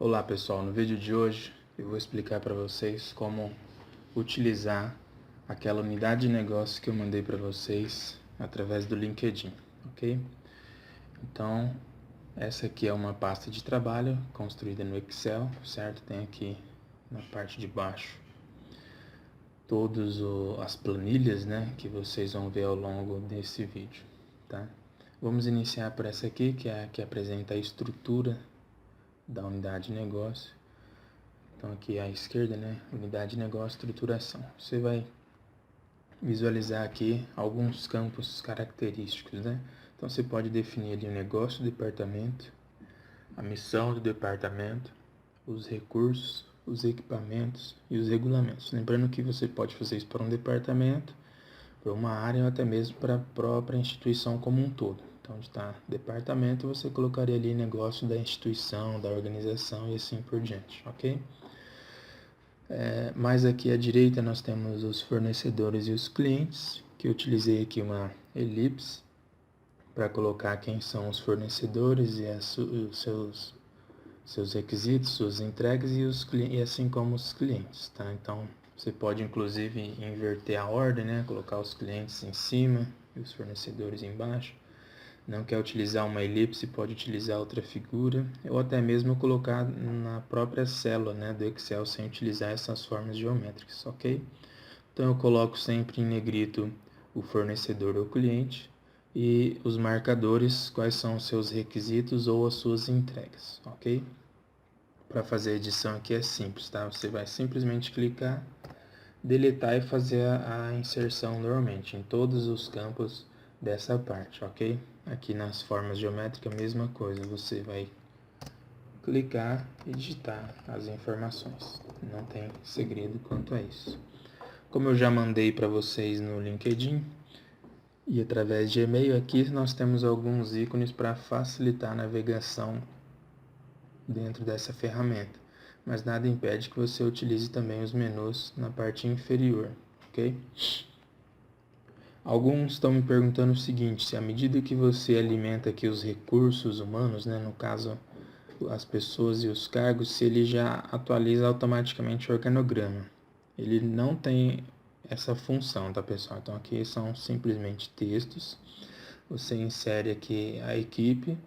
Olá pessoal, no vídeo de hoje eu vou explicar para vocês como utilizar aquela unidade de negócio que eu mandei para vocês através do LinkedIn, ok? Então, essa aqui é uma pasta de trabalho construída no Excel, certo? Tem aqui na parte de baixo todas as planilhas, né, que vocês vão ver ao longo desse vídeo, tá? Vamos iniciar por essa aqui, que é a que apresenta a estrutura da unidade de negócio. Então aqui à esquerda, né, unidade de negócio, estruturação. Você vai visualizar aqui alguns campos característicos, né? Então você pode definir ali o negócio do departamento, a missão do departamento, os recursos, os equipamentos e os regulamentos. Lembrando que você pode fazer isso para um departamento, para uma área ou até mesmo para a própria instituição como um todo. Então, onde está departamento, você colocaria ali negócio da instituição, da organização e assim por diante, ok? Mais aqui à direita nós temos os fornecedores e os clientes, que eu utilizei aqui uma elipse para colocar quem são os fornecedores e os seus requisitos, suas entregas e assim como os clientes, tá? Então você pode inclusive inverter a ordem, né? Colocar os clientes em cima e os fornecedores embaixo. Não quer utilizar uma elipse, pode utilizar outra figura, ou até mesmo colocar na própria célula, né, do Excel sem utilizar essas formas geométricas, ok? Então eu coloco sempre em negrito o fornecedor ou cliente e os marcadores, quais são os seus requisitos ou as suas entregas, ok? Para fazer a edição aqui é simples, tá? Você vai simplesmente clicar, deletar e fazer a inserção normalmente em todos os campos dessa parte, ok? Aqui nas formas geométricas, a mesma coisa, você vai clicar e digitar as informações, não tem segredo quanto a isso. Como eu já mandei para vocês no LinkedIn e através de e-mail, aqui nós temos alguns ícones para facilitar a navegação dentro dessa ferramenta, mas nada impede que você utilize também os menus na parte inferior, ok? Alguns estão me perguntando o seguinte, se à medida que você alimenta aqui os recursos humanos, né, no caso as pessoas e os cargos, se ele já atualiza automaticamente o organograma. Ele não tem essa função, tá pessoal? Então aqui são simplesmente textos, você insere aqui a equipe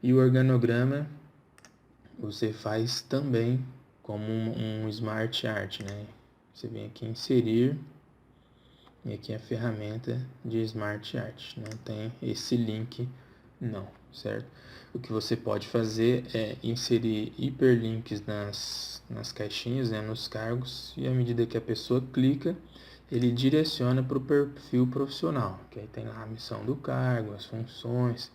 e o organograma você faz também como um Smart Art, né? Você vem aqui inserir e aqui a ferramenta de Smart Art, não tem esse link não, certo? O que você pode fazer é inserir hiperlinks nas caixinhas, né, nos cargos, e à medida que a pessoa clica, ele direciona para o perfil profissional, que aí tem lá a missão do cargo, as funções,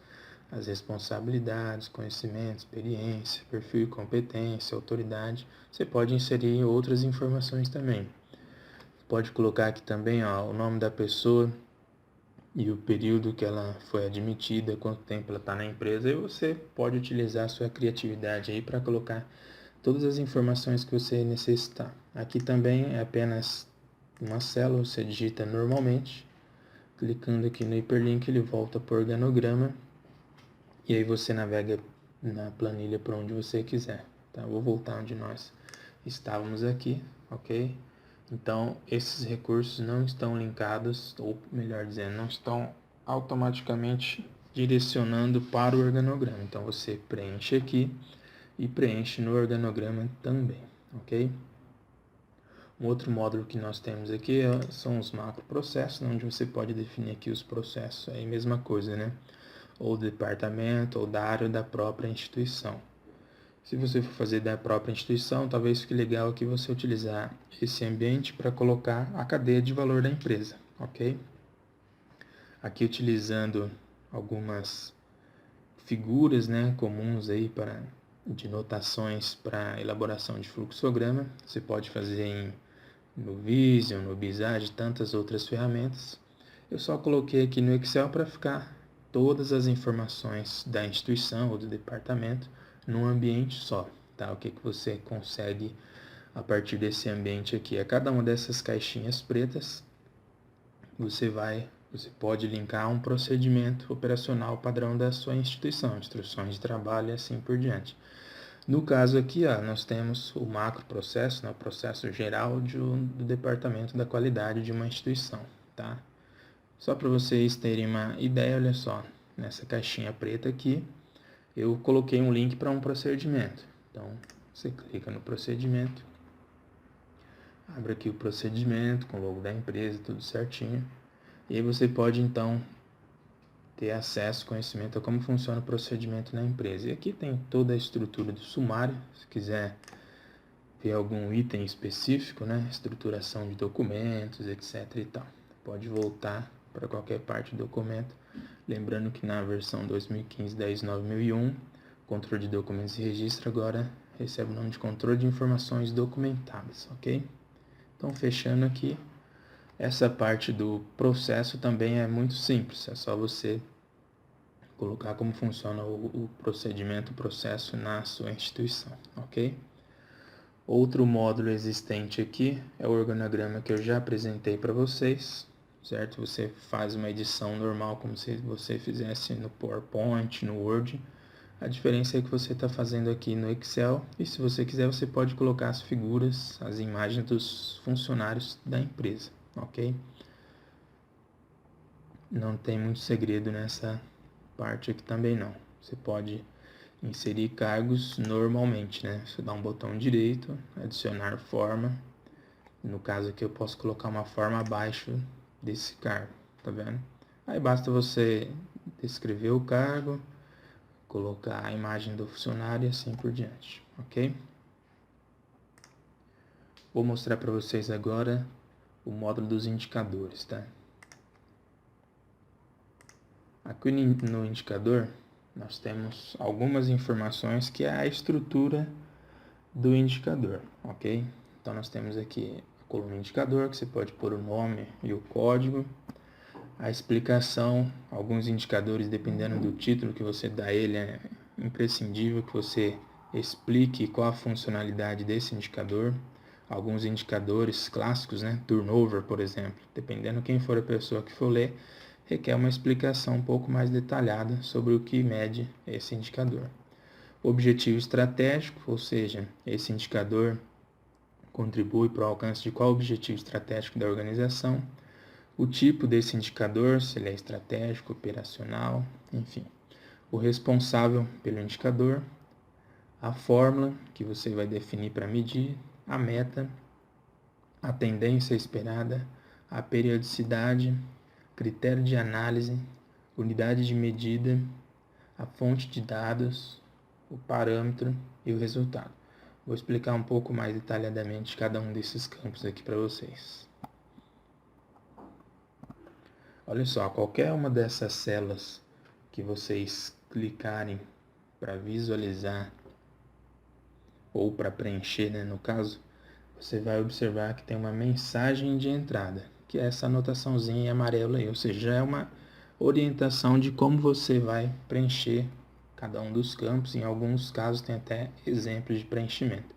as responsabilidades, conhecimento, experiência, perfil e competência, autoridade. Você pode inserir outras informações também. Pode colocar aqui também o nome da pessoa e o período que ela foi admitida, quanto tempo ela está na empresa, e você pode utilizar a sua criatividade aí para colocar todas as informações que você necessitar. Aqui também é apenas uma célula, você digita normalmente, clicando aqui no hiperlink ele volta para o organograma e aí você navega na planilha para onde você quiser. Tá? Vou voltar onde nós estávamos aqui, ok? Então, esses recursos não estão linkados, ou melhor dizendo, não estão automaticamente direcionando para o organograma. Então, você preenche aqui e preenche no organograma também, ok? Um outro módulo que nós temos aqui são os macroprocessos, onde você pode definir aqui os processos, é a mesma coisa, né? Ou do departamento, ou da área da própria instituição. Se você for fazer da própria instituição, talvez fique legal aqui você utilizar esse ambiente para colocar a cadeia de valor da empresa, ok? Aqui utilizando algumas figuras, né, comuns aí de notações para elaboração de fluxograma. Você pode fazer no Visio, no Visage, tantas outras ferramentas. Eu só coloquei aqui no Excel para ficar todas as informações da instituição ou do departamento num ambiente só, tá? O que você consegue a partir desse ambiente aqui? A cada uma dessas caixinhas pretas, você pode linkar um procedimento operacional padrão da sua instituição, instruções de trabalho e assim por diante. No caso aqui, nós temos o macroprocesso, né, o processo geral do departamento da qualidade de uma instituição, tá? Só para vocês terem uma ideia, olha só, nessa caixinha preta aqui, eu coloquei um link para um procedimento. Então, você clica no procedimento, abre aqui o procedimento com o logo da empresa, tudo certinho. E aí você pode, então, ter acesso, conhecimento a como funciona o procedimento na empresa. E aqui tem toda a estrutura do sumário, se quiser ver algum item específico, né? Estruturação de documentos, etc. e tal. Pode voltar para qualquer parte do documento. Lembrando que na versão 2015-10.9001, controle de documentos e registro agora recebe o nome de controle de informações documentadas, ok? Então, fechando aqui, essa parte do processo também é muito simples, é só você colocar como funciona o procedimento, o processo na sua instituição, ok? Outro módulo existente aqui é o organograma que eu já apresentei para vocês, certo? Você faz uma edição normal como se você fizesse no PowerPoint, no Word. A diferença é que você está fazendo aqui no Excel e se você quiser você pode colocar as figuras, as imagens dos funcionários da empresa, ok? Não tem muito segredo nessa parte aqui também não. Você pode inserir cargos normalmente, né? Você dá um botão direito, adicionar forma. No caso aqui eu posso colocar uma forma abaixo desse cargo, tá vendo? Aí basta você descrever o cargo, colocar a imagem do funcionário e assim por diante, ok? Vou mostrar para vocês agora o módulo dos indicadores, tá? Aqui no indicador nós temos algumas informações que é a estrutura do indicador, ok? Então nós temos aqui a coluna indicador, que você pode pôr o nome e o código, a explicação, alguns indicadores, dependendo do título que você dá a ele, é imprescindível que você explique qual a funcionalidade desse indicador. Alguns indicadores clássicos, né? Turnover, por exemplo, dependendo quem for a pessoa que for ler, requer uma explicação um pouco mais detalhada sobre o que mede esse indicador. Objetivo estratégico, ou seja, esse indicador contribui para o alcance de qual objetivo estratégico da organização, o tipo desse indicador, se ele é estratégico, operacional, enfim. O responsável pelo indicador, a fórmula que você vai definir para medir, a meta, a tendência esperada, a periodicidade, critério de análise, unidade de medida, a fonte de dados, o parâmetro e o resultado. Vou explicar um pouco mais detalhadamente cada um desses campos aqui para vocês. Olha só, qualquer uma dessas células que vocês clicarem para visualizar ou para preencher, né, no caso, você vai observar que tem uma mensagem de entrada, que é essa anotaçãozinha em amarelo aí, ou seja, já é uma orientação de como você vai preencher cada um dos campos. Em alguns casos tem até exemplos de preenchimento,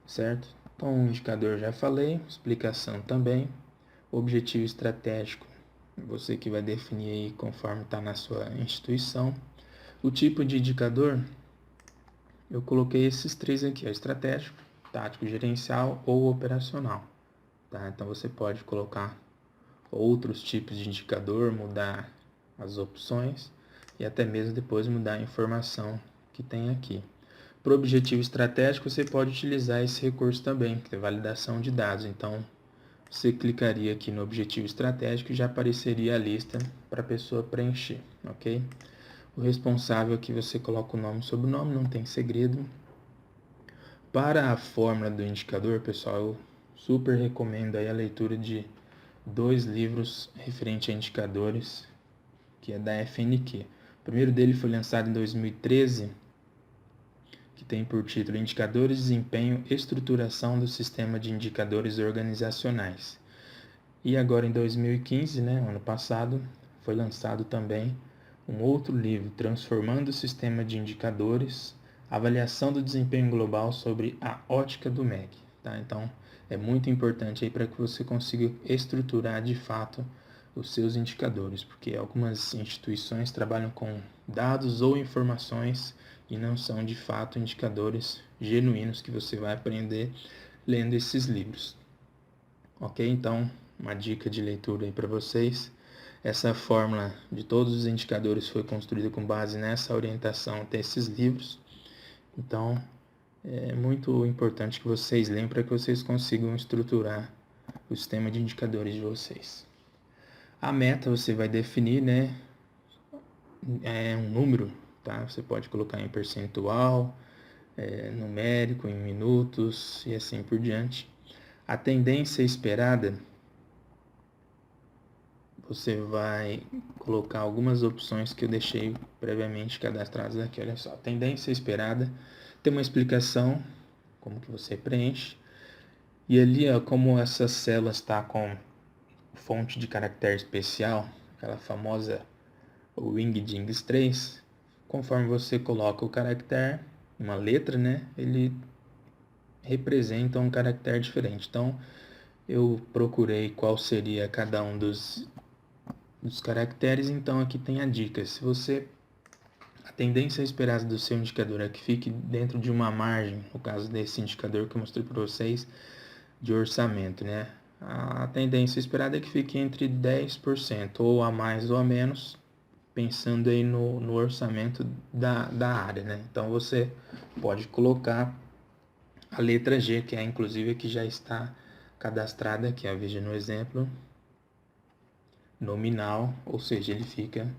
certo? Então, o indicador já falei, explicação também, objetivo estratégico, você que vai definir aí conforme está na sua instituição. O tipo de indicador, eu coloquei esses três aqui, estratégico, tático, gerencial ou operacional, tá? Então você pode colocar outros tipos de indicador, mudar as opções e até mesmo depois mudar a informação que tem aqui. Para o objetivo estratégico, você pode utilizar esse recurso também, que é validação de dados. Então, você clicaria aqui no objetivo estratégico e já apareceria a lista para a pessoa preencher, ok? O responsável aqui você coloca o nome e sobrenome, não tem segredo. Para a fórmula do indicador, pessoal, eu super recomendo aí a leitura de 2 livros referentes a indicadores, que é da FNQ. O primeiro dele foi lançado em 2013, que tem por título Indicadores de Desempenho e Estruturação do Sistema de Indicadores Organizacionais. E agora em 2015, né, ano passado, foi lançado também um outro livro, Transformando o Sistema de Indicadores, Avaliação do Desempenho Global sobre a Ótica do MEC. Tá? Então, é muito importante aí para que você consiga estruturar de fato os seus indicadores, porque algumas instituições trabalham com dados ou informações e não são de fato indicadores genuínos que você vai aprender lendo esses livros. Ok? Então, uma dica de leitura aí para vocês. Essa fórmula de todos os indicadores foi construída com base nessa orientação até esses livros. Então, é muito importante que vocês leiam para que vocês consigam estruturar o sistema de indicadores de vocês. A meta você vai definir, né? É um número, tá? Você pode colocar em percentual, numérico, em minutos e assim por diante. A tendência esperada, você vai colocar algumas opções que eu deixei previamente cadastradas aqui. Olha só, tendência esperada, tem uma explicação, como que você preenche. E ali, ó, como essa célula está com fonte de caractere especial, aquela famosa Wingdings 3, conforme você coloca o caractere, uma letra, né, ele representa um caractere diferente. Então, eu procurei qual seria cada um dos caracteres, então aqui tem a dica. Se você, a tendência esperada do seu indicador é que fique dentro de uma margem, no caso desse indicador que eu mostrei para vocês, de orçamento, né? A tendência esperada é que fique entre 10%, ou a mais ou a menos, pensando aí no orçamento da área, né? Então você pode colocar a letra G, que é inclusive a que já está cadastrada aqui, ó, veja no exemplo, nominal, ou seja, ele fica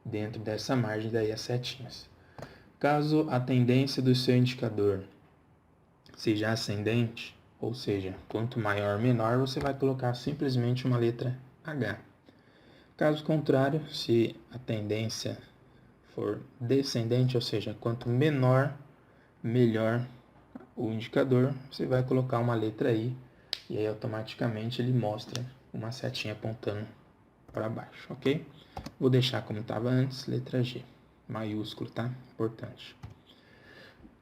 dentro dessa margem daí as setinhas. Caso a tendência do seu indicador seja ascendente, ou seja, quanto maior ou menor, você vai colocar simplesmente uma letra H. Caso contrário, se a tendência for descendente, ou seja, quanto menor, melhor o indicador, você vai colocar uma letra I, e aí automaticamente ele mostra uma setinha apontando para baixo, ok? Vou deixar como estava antes, letra G, maiúsculo, tá? Importante.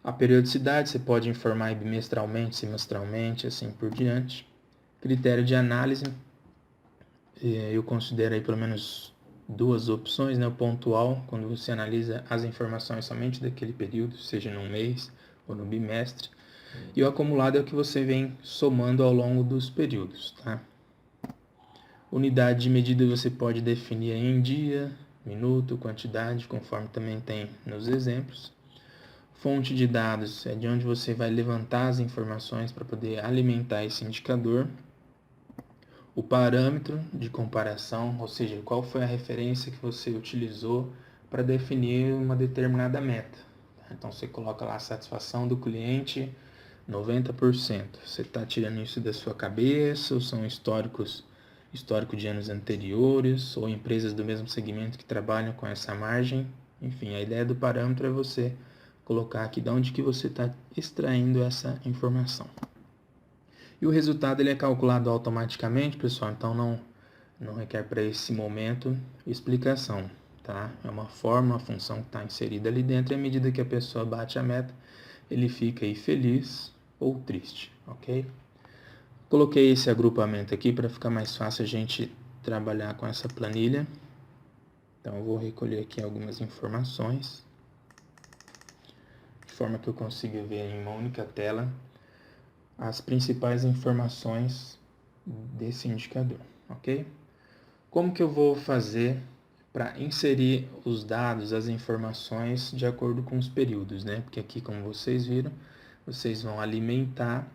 A periodicidade você pode informar bimestralmente, semestralmente, assim por diante. Critério de análise, eu considero aí pelo menos duas opções, né? O pontual, quando você analisa as informações somente daquele período, seja no mês ou no bimestre. E o acumulado é o que você vem somando ao longo dos períodos, tá? Unidade de medida você pode definir em dia, minuto, quantidade, conforme também tem nos exemplos. Fonte de dados é de onde você vai levantar as informações para poder alimentar esse indicador. O parâmetro de comparação, ou seja, qual foi a referência que você utilizou para definir uma determinada meta. Então você coloca lá a satisfação do cliente 90%. Você está tirando isso da sua cabeça ou são histórico de anos anteriores ou empresas do mesmo segmento que trabalham com essa margem. Enfim, a ideia do parâmetro é você colocar aqui de onde que você está extraindo essa informação. E o resultado ele é calculado automaticamente, pessoal, então não requer para esse momento explicação, tá? É uma forma, uma função que está inserida ali dentro e à medida que a pessoa bate a meta, ele fica aí feliz ou triste, ok? Coloquei esse agrupamento aqui para ficar mais fácil a gente trabalhar com essa planilha. Então eu vou recolher aqui algumas informações, de forma que eu consiga ver em uma única tela as principais informações desse indicador, ok? Como que eu vou fazer para inserir os dados, as informações de acordo com os períodos, né? Porque aqui, como vocês viram, vocês vão alimentar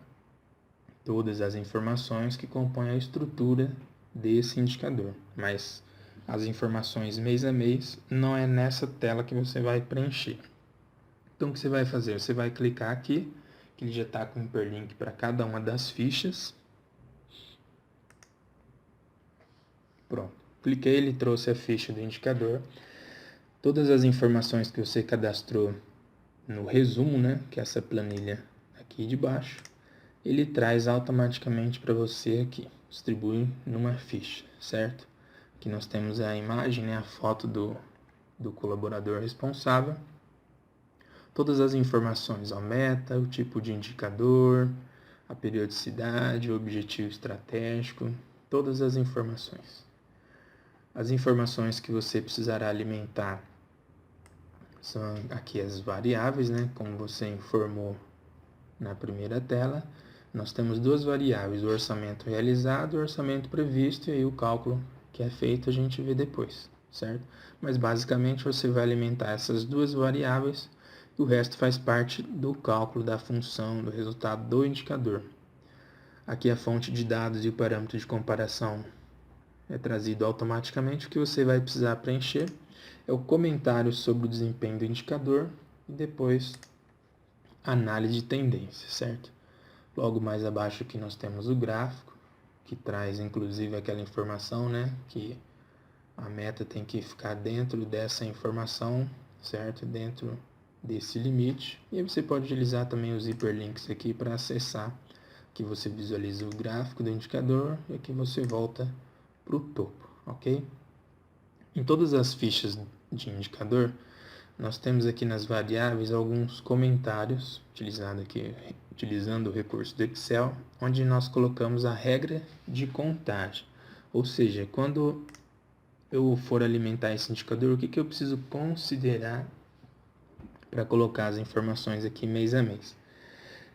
todas as informações que compõem a estrutura desse indicador, mas as informações mês a mês não é nessa tela que você vai preencher. Então, o que você vai fazer? Você vai clicar aqui, que ele já está com um hiperlink para cada uma das fichas. Pronto. Cliquei, ele trouxe a ficha do indicador. Todas as informações que você cadastrou no resumo, né, que é essa planilha aqui de baixo, ele traz automaticamente para você aqui, distribui numa ficha, certo? Aqui nós temos a imagem, né, a foto do colaborador responsável. Todas as informações, a meta, o tipo de indicador, a periodicidade, o objetivo estratégico, todas as informações. As informações que você precisará alimentar São aqui as variáveis, né? Como você informou na primeira tela, nós temos duas variáveis, o orçamento realizado e o orçamento previsto, e aí o cálculo que é feito a gente vê depois, certo? Mas basicamente você vai alimentar essas duas variáveis e o resto faz parte do cálculo da função, do resultado do indicador. Aqui a fonte de dados e o parâmetro de comparação é trazido automaticamente. O que você vai precisar preencher é o comentário sobre o desempenho do indicador e depois análise de tendência, certo? Logo mais abaixo aqui nós temos o gráfico, que traz inclusive aquela informação, né, que a meta tem que ficar dentro dessa informação, certo? Dentro desse limite. E aí você pode utilizar também os hiperlinks aqui para acessar, que você visualiza o gráfico do indicador e aqui você volta para o topo, ok? Em todas as fichas de indicador, nós temos aqui nas variáveis alguns comentários utilizando o recurso do Excel, onde nós colocamos a regra de contagem. Ou seja, quando eu for alimentar esse indicador, o que eu preciso considerar para colocar as informações aqui mês a mês.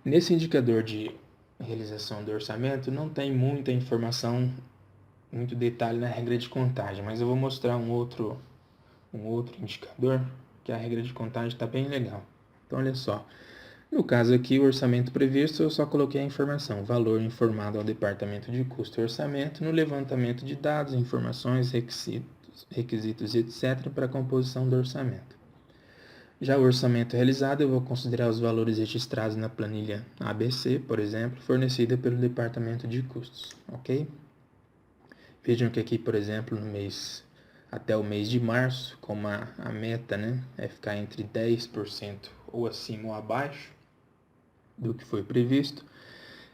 Nesse indicador de realização do orçamento, não tem muita informação, muito detalhe na regra de contagem, mas eu vou mostrar um outro indicador, que a regra de contagem está bem legal. Então, olha só. No caso aqui, o orçamento previsto, eu só coloquei a informação, valor informado ao departamento de custo e orçamento no levantamento de dados, informações, requisitos etc. para a composição do orçamento. Já o orçamento realizado, eu vou considerar os valores registrados na planilha ABC, por exemplo, fornecida pelo departamento de custos, ok? Vejam que aqui, por exemplo, até o mês de março, como a meta, né, é ficar entre 10% ou acima ou abaixo do que foi previsto,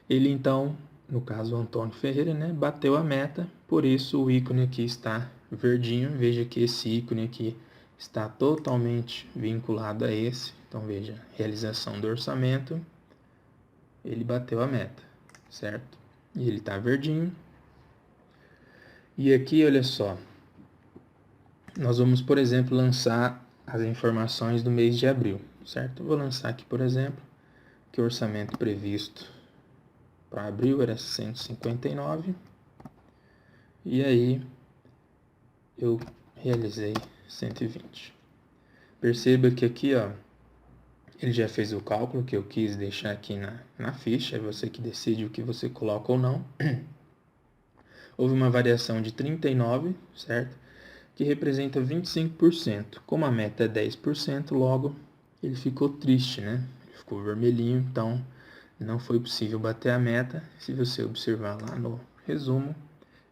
ele então, no caso o Antônio Ferreira, né, bateu a meta, por isso o ícone aqui está verdinho. Veja que esse ícone aqui está totalmente vinculado a esse. Então veja, realização do orçamento, ele bateu a meta, certo? E ele está verdinho. E aqui, olha só, nós vamos, por exemplo, lançar as informações do mês de abril, certo? Eu vou lançar aqui, por exemplo, que o orçamento previsto para abril era 159 e aí eu realizei 120. Perceba que aqui, ó, ele já fez o cálculo que eu quis deixar aqui na ficha, é você que decide o que você coloca ou não. Houve uma variação de 39, certo? Que representa 25%. Como a meta é 10%, logo ele ficou triste, né? Ele ficou vermelhinho, então não foi possível bater a meta. Se você observar lá no resumo,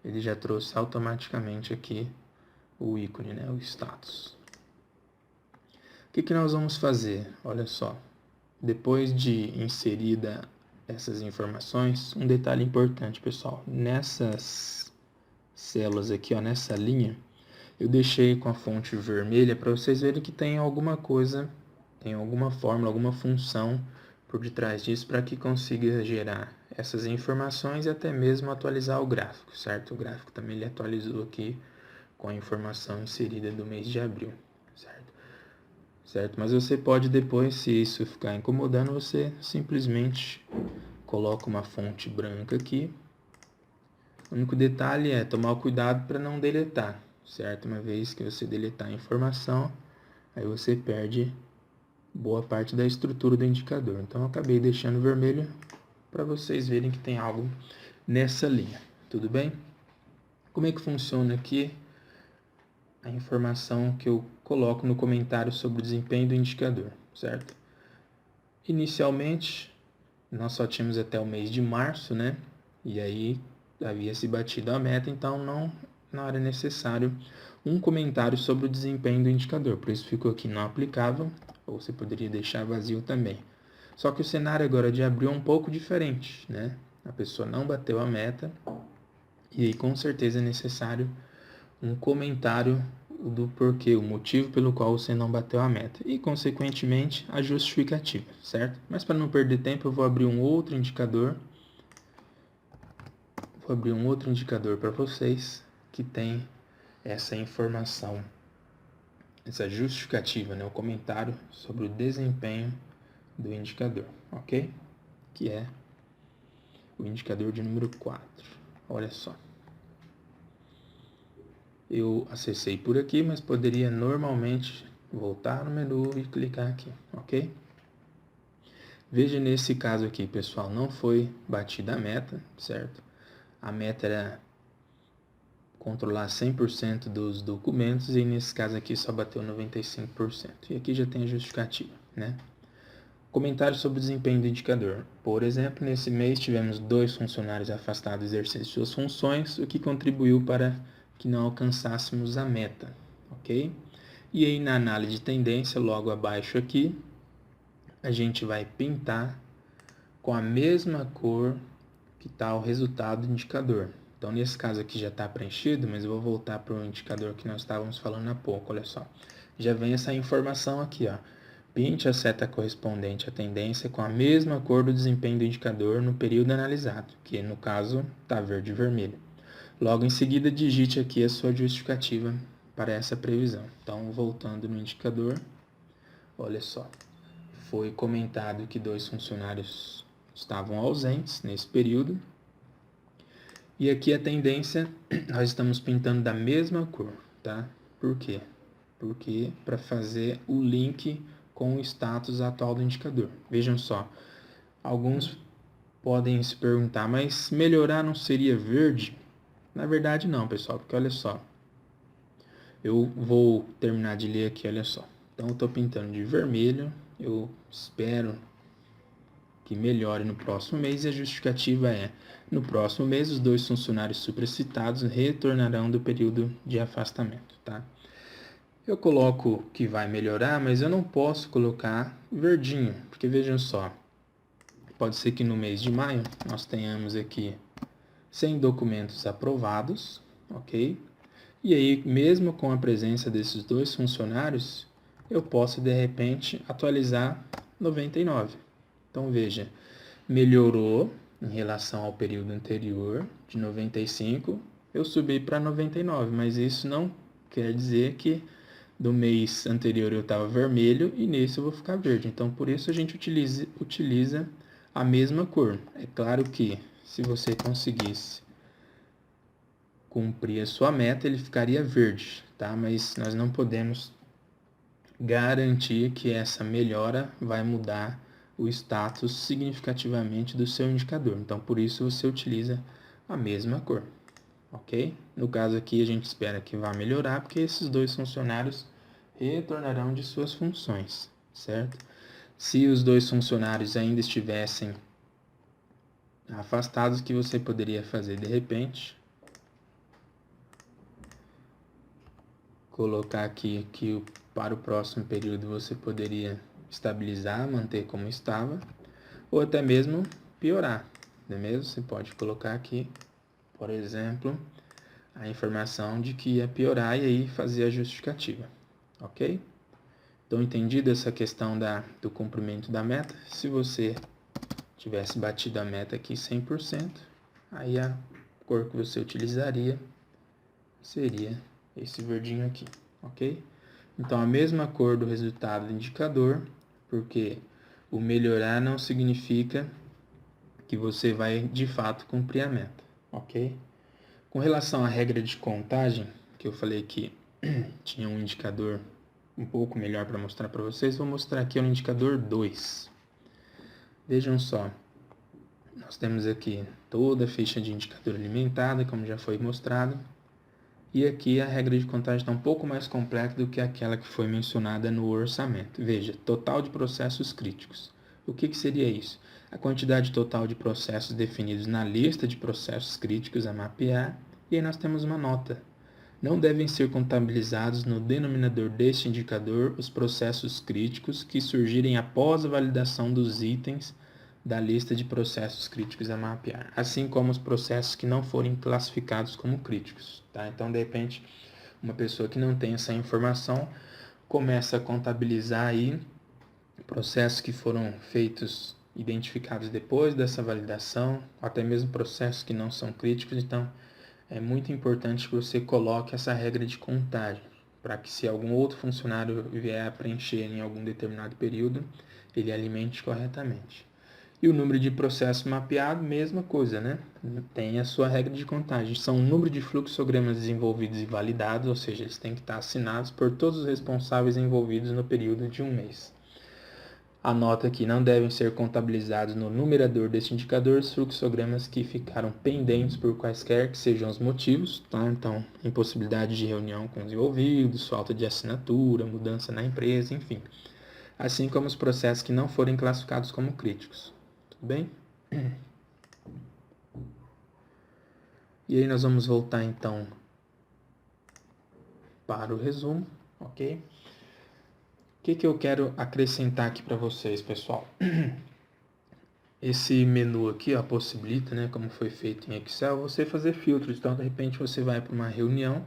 ele já trouxe automaticamente aqui o ícone, né? O status. O que nós vamos fazer? Olha só, depois de inserida essas informações, um detalhe importante, pessoal, nessas células aqui, ó, nessa linha, eu deixei com a fonte vermelha para vocês verem que tem alguma coisa, tem alguma fórmula, alguma função por detrás disso para que consiga gerar essas informações e até mesmo atualizar o gráfico, certo? O gráfico também ele atualizou aqui com a informação inserida do mês de abril, certo? Mas você pode depois, se isso ficar incomodando, você simplesmente coloca uma fonte branca aqui. O único detalhe é tomar cuidado para não deletar, certo? Uma vez que você deletar a informação, aí você perde boa parte da estrutura do indicador. Então eu acabei deixando vermelho para vocês verem que tem algo nessa linha, tudo bem? Como é que funciona aqui a informação que eu coloco no comentário sobre o desempenho do indicador, certo? Inicialmente, nós só tínhamos até o mês de março, né? E aí havia se batido a meta, então não era necessário um comentário sobre o desempenho do indicador. Por isso ficou aqui não aplicável, ou você poderia deixar vazio também. Só que o cenário agora de abril é um pouco diferente, né? A pessoa não bateu a meta, e aí com certeza é necessário um comentário do porquê, o motivo pelo qual você não bateu a meta e, consequentemente, a justificativa, certo? Mas para não perder tempo, eu vou abrir um outro indicador. Vou abrir um outro indicador para vocês que tem essa informação essa justificativa, né, o comentário sobre o desempenho do indicador, ok? Que é o indicador de número 4. Olha só. Eu acessei por aqui, mas poderia normalmente voltar no menu e clicar aqui, ok? Veja nesse caso aqui, pessoal, não foi batida a meta, certo? A meta era controlar 100% dos documentos e nesse caso aqui só bateu 95%. E aqui já tem a justificativa, né? Comentário sobre o desempenho do indicador. Por exemplo, nesse mês tivemos 2 funcionários afastados do exercício de suas funções, o que contribuiu para que não alcançássemos a meta, ok? E aí na análise de tendência, logo abaixo aqui, a gente vai pintar com a mesma cor que está o resultado do indicador. Então, nesse caso aqui já está preenchido, mas eu vou voltar para o indicador que nós estávamos falando há pouco, olha só. Já vem essa informação aqui, ó. Pinte a seta correspondente à tendência com a mesma cor do desempenho do indicador no período analisado, que no caso está verde e vermelho. Logo em seguida, digite aqui a sua justificativa para essa previsão. Então, voltando no indicador, olha só. Foi comentado que 2 funcionários estavam ausentes nesse período. E aqui a tendência, nós estamos pintando da mesma cor, tá? Por quê? Porque para fazer o link com o status atual do indicador. Vejam só, alguns podem se perguntar, mas melhorar não seria verde? Na verdade não, pessoal, porque olha só. Eu vou terminar de ler aqui, olha só. Então eu estou pintando de vermelho, eu espero que melhore no próximo mês e a justificativa é: no próximo mês os 2 funcionários supracitados retornarão do período de afastamento, tá? Eu coloco que vai melhorar, mas eu não posso colocar verdinho, porque vejam só, pode ser que no mês de maio nós tenhamos aqui 100 documentos aprovados, ok? E aí, mesmo com a presença desses 2 funcionários, eu posso de repente atualizar 99. Então veja, melhorou em relação ao período anterior, de 95, eu subi para 99, mas isso não quer dizer que do mês anterior eu estava vermelho e nesse eu vou ficar verde. Então por isso a gente utiliza a mesma cor. É claro que se você conseguisse cumprir a sua meta, ele ficaria verde, tá? Mas nós não podemos garantir que essa melhora vai mudar o status significativamente do seu indicador. Então, por isso você utiliza a mesma cor, ok? No caso aqui, a gente espera que vá melhorar, porque esses 2 funcionários retornarão de suas funções, certo? Se os 2 funcionários ainda estivessem afastados, o que você poderia fazer? De repente, colocar aqui que para o próximo período você poderia estabilizar, manter como estava, ou até mesmo piorar, não é mesmo? Você pode colocar aqui, por exemplo, a informação de que ia piorar e aí fazer a justificativa, ok? Então, entendido essa questão do cumprimento da meta, se você tivesse batido a meta aqui 100%, aí a cor que você utilizaria seria esse verdinho aqui, ok? Então, a mesma cor do resultado do indicador, porque o melhorar não significa que você vai, de fato, cumprir a meta, ok? Com relação à regra de contagem, que eu falei que tinha um indicador um pouco melhor para mostrar para vocês, vou mostrar aqui o indicador 2. Vejam só, nós temos aqui toda a ficha de indicador alimentada, como já foi mostrado, e aqui a regra de contagem está um pouco mais completa do que aquela que foi mencionada no orçamento. Veja, total de processos críticos. O que seria isso? A quantidade total de processos definidos na lista de processos críticos a mapear, e aí nós temos uma nota. Não devem ser contabilizados no denominador deste indicador os processos críticos que surgirem após a validação dos itens da lista de processos críticos a mapear, assim como os processos que não forem classificados como críticos, tá? Então, de repente, uma pessoa que não tem essa informação começa a contabilizar aí processos que foram feitos, identificados depois dessa validação, até mesmo processos que não são críticos. Então, é muito importante que você coloque essa regra de contagem, para que se algum outro funcionário vier a preencher em algum determinado período, ele alimente corretamente. E o número de processo mapeado, mesma coisa, né? Tem a sua regra de contagem. São o número de fluxogramas desenvolvidos e validados, ou seja, eles têm que estar assinados por todos os responsáveis envolvidos no período de um mês. Anota que não devem ser contabilizados no numerador deste indicador os fluxogramas que ficaram pendentes por quaisquer que sejam os motivos, tá? Então, impossibilidade de reunião com os envolvidos, falta de assinatura, mudança na empresa, enfim. Assim como os processos que não forem classificados como críticos. Tudo bem? E aí nós vamos voltar então para o resumo, ok? O que eu quero acrescentar aqui para vocês, pessoal? Esse menu aqui, ó, possibilita, né, como foi feito em Excel, você fazer filtros. Então, de repente, você vai para uma reunião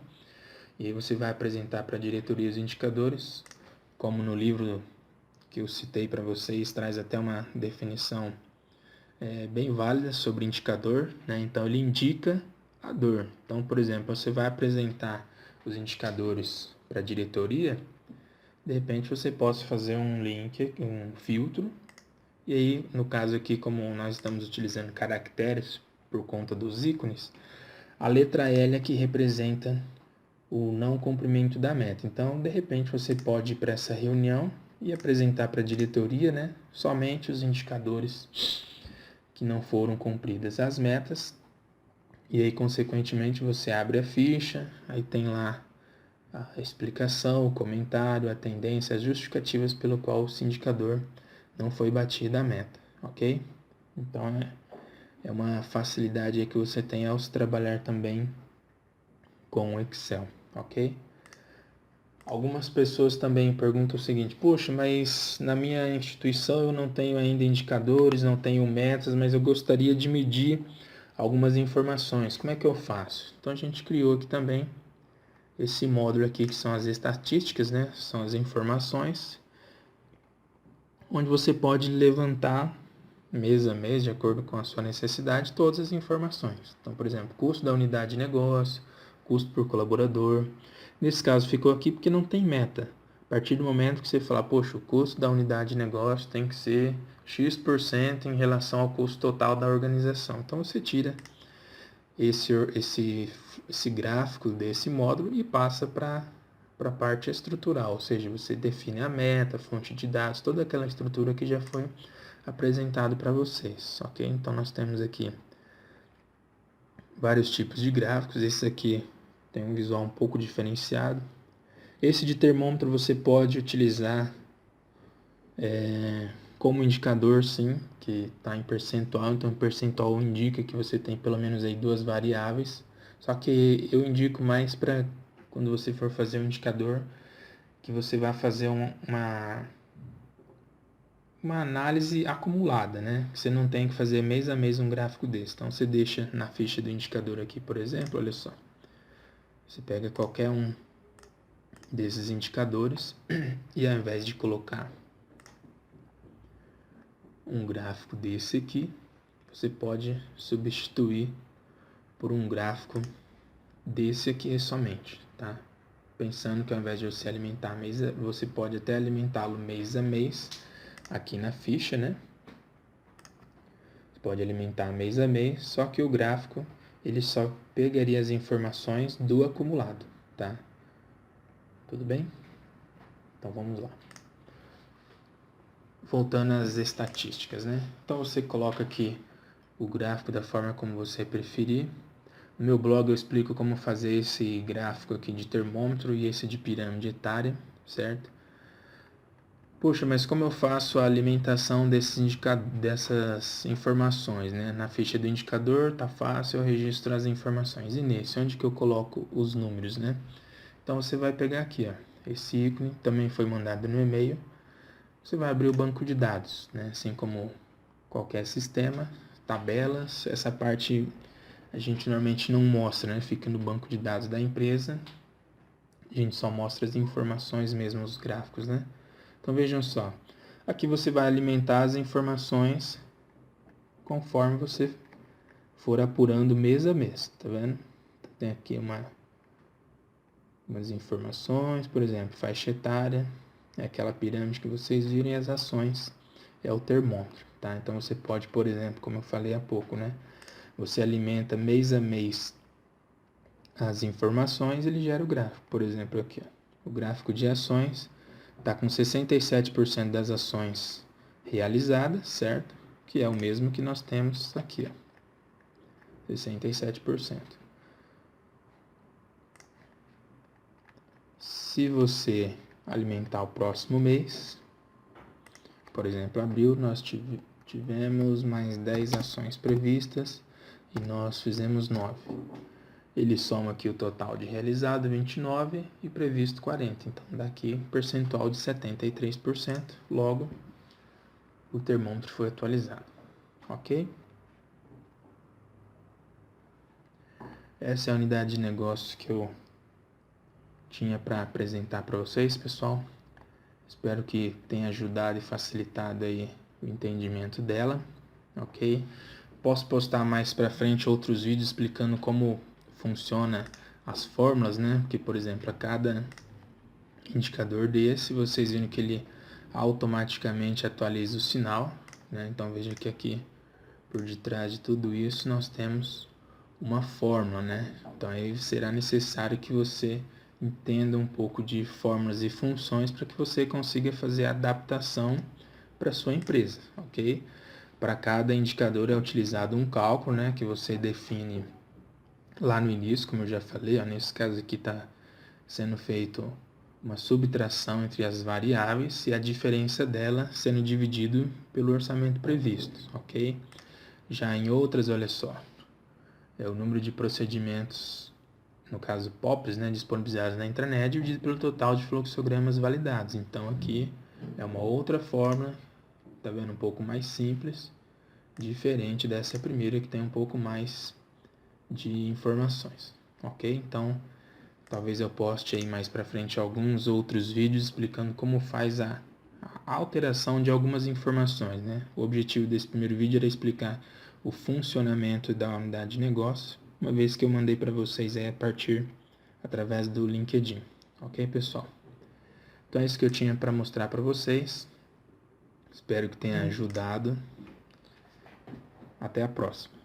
e aí você vai apresentar para a diretoria os indicadores, como no livro que eu citei para vocês, traz até uma definição bem válida sobre indicador, né? Então, ele indica a dor. Então, por exemplo, você vai apresentar os indicadores para a diretoria, de repente você possa fazer um link, um filtro, e aí, no caso aqui, como nós estamos utilizando caracteres por conta dos ícones, a letra L é que representa o não cumprimento da meta. Então, de repente, você pode ir para essa reunião e apresentar para a diretoria, né, somente os indicadores que não foram cumpridas as metas. E aí, consequentemente, você abre a ficha, aí tem lá a explicação, o comentário, a tendência, as justificativas pelo qual esse indicador não foi batida a meta, ok? Então, é uma facilidade aí que você tem ao se trabalhar também com o Excel, ok? Algumas pessoas também perguntam o seguinte: poxa, mas na minha instituição eu não tenho ainda indicadores, não tenho metas, mas eu gostaria de medir algumas informações. Como é que eu faço? Então a gente criou aqui também esse módulo aqui que são as estatísticas, né? São as informações, onde você pode levantar mês a mês, de acordo com a sua necessidade, todas as informações. Então, por exemplo, custo da unidade de negócio, custo por colaborador. Nesse caso ficou aqui porque não tem meta. A partir do momento que você falar, poxa, o custo da unidade de negócio tem que ser X% em relação ao custo total da organização. Então você tira esse gráfico desse módulo e passa para a parte estrutural, ou seja, você define a meta, fonte de dados, toda aquela estrutura que já foi apresentado para vocês, ok? Então nós temos aqui vários tipos de gráficos. Esse aqui tem um visual um pouco diferenciado. Esse de termômetro você pode utilizar como indicador, sim, que está em percentual. Então, o percentual indica que você tem pelo menos aí duas variáveis. Só que eu indico mais para quando você for fazer um indicador, que você vai fazer uma análise acumulada, né? Você não tem que fazer mês a mês um gráfico desse. Então, você deixa na ficha do indicador aqui, por exemplo, olha só. Você pega qualquer um desses indicadores e ao invés de colocar um gráfico desse aqui, você pode substituir por um gráfico desse aqui somente, tá? Pensando que ao invés de você alimentar mês, você pode até alimentá-lo mês a mês aqui na ficha, né? Você pode alimentar mês a mês, só que o gráfico ele só pegaria as informações do acumulado, tá? Tudo bem? Então vamos lá. Voltando às estatísticas, né? Então você coloca aqui o gráfico da forma como você preferir. No meu blog eu explico como fazer esse gráfico aqui de termômetro e esse de pirâmide etária, certo? Poxa, mas como eu faço a alimentação dessas informações, né? Na ficha do indicador tá fácil, eu registro as informações. E nesse, onde que eu coloco os números, né? Então você vai pegar aqui, ó, esse ícone também foi mandado no e-mail. Você vai abrir o banco de dados, né? Assim como qualquer sistema, tabelas, essa parte a gente normalmente não mostra, né? Fica no banco de dados da empresa. A gente só mostra as informações mesmo, os gráficos, né? Então vejam só. Aqui você vai alimentar as informações conforme você for apurando mês a mês, tá vendo? Tem aqui uma algumas informações, por exemplo, faixa etária, é aquela pirâmide que vocês viram, e as ações é o termômetro, tá? Então você pode, por exemplo, como eu falei há pouco, né? Você alimenta mês a mês as informações, ele gera o gráfico. Por exemplo, aqui, ó, o gráfico de ações está com 67% das ações realizadas, certo? Que é o mesmo que nós temos aqui, ó, 67%. Se você alimentar o próximo mês, por exemplo, abril, nós tivemos mais 10 ações previstas e nós fizemos 9. Ele soma aqui o total de realizado, 29, e previsto 40. Então, dá aqui um percentual de 73%. Logo, o termômetro foi atualizado. Ok? Essa é a unidade de negócio que eu tinha para apresentar para vocês, pessoal. Espero que tenha ajudado e facilitado aí o entendimento dela. Ok? Posso postar mais para frente outros vídeos explicando como funciona as fórmulas, né? Porque, por exemplo, a cada indicador desse, vocês viram que ele automaticamente atualiza o sinal, né? Então veja que aqui por detrás de tudo isso nós temos uma fórmula, né? Então aí será necessário que você entenda um pouco de fórmulas e funções para que você consiga fazer a adaptação para sua empresa, ok? Para cada indicador é utilizado um cálculo, né? Que você define lá no início, como eu já falei, ó, nesse caso aqui está sendo feito uma subtração entre as variáveis e a diferença dela sendo dividido pelo orçamento previsto, ok? Já em outras, olha só, é o número de procedimentos, no caso POPs, né, disponibilizados na intranet, dividido pelo total de fluxogramas validados. Então aqui é uma outra fórmula, tá vendo, um pouco mais simples, diferente dessa primeira que tem um pouco mais de informações, ok? Então, talvez eu poste aí mais para frente alguns outros vídeos explicando como faz a alteração de algumas informações, né? O objetivo desse primeiro vídeo era explicar o funcionamento da unidade de negócio, uma vez que eu mandei para vocês aí a partir através do LinkedIn, ok, pessoal? Então é isso que eu tinha para mostrar para vocês. Espero que tenha ajudado. Até a próxima.